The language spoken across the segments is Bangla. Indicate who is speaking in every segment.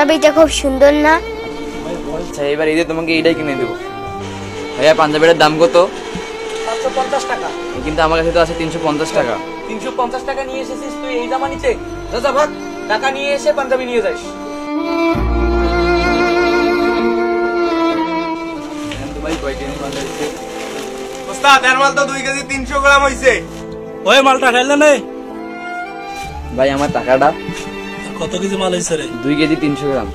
Speaker 1: পাঞ্জাবিটা খুব সুন্দর না?
Speaker 2: আচ্ছা এবার ঈদে তোমাকে এইটাই কিনে দেবো। ভাইয়া পাঞ্জাবিটার দাম কত?
Speaker 3: 550 টাকা।
Speaker 2: কিন্তু আমার কাছে তো আছে 350 টাকা।
Speaker 3: 350 টাকা নিয়ে এসেছিস তুই এই জামা নিচে? যা ভাগ, টাকা নিয়ে এসে পাঞ্জাবি নিয়ে যাস।
Speaker 2: ভাই কয় কেজি মাল হয়েছে?
Speaker 4: ওস্তাদ এর মাল তো 2 কেজি 300 গ্রাম হইছে।
Speaker 5: ওই মালটা খাইলে না?
Speaker 2: ভাই আমার টাকাটা।
Speaker 5: কত কেজি মাল হইছে রে?
Speaker 2: 2 কেজি 300 গ্রাম।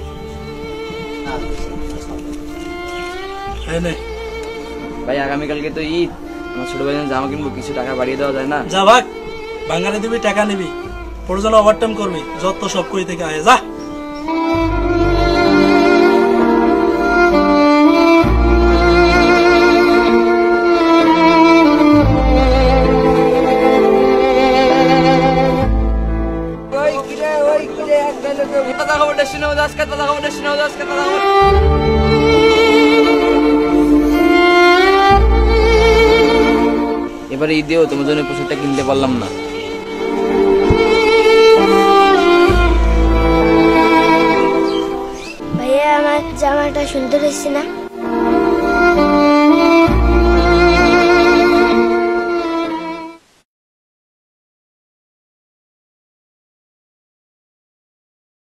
Speaker 2: ভাই আগামীকালকে তো ঈদ, আমার ছোট ভাই জামা কিনবো, কিছু টাকা বাড়িয়ে দেওয়া যায় না?
Speaker 5: যা ভাগ, বাঙালি দিবি টাকা নিবি, প্রয়োজন ওভারটাইম করবি, যত সব কই থেকে আয় যা।
Speaker 2: এবারে ঈদেও তোমার জন্য পোশাকটা কিনতে পারলাম না।
Speaker 1: ভাইয়া আমার জামাটা সুন্দর হয়েছে না?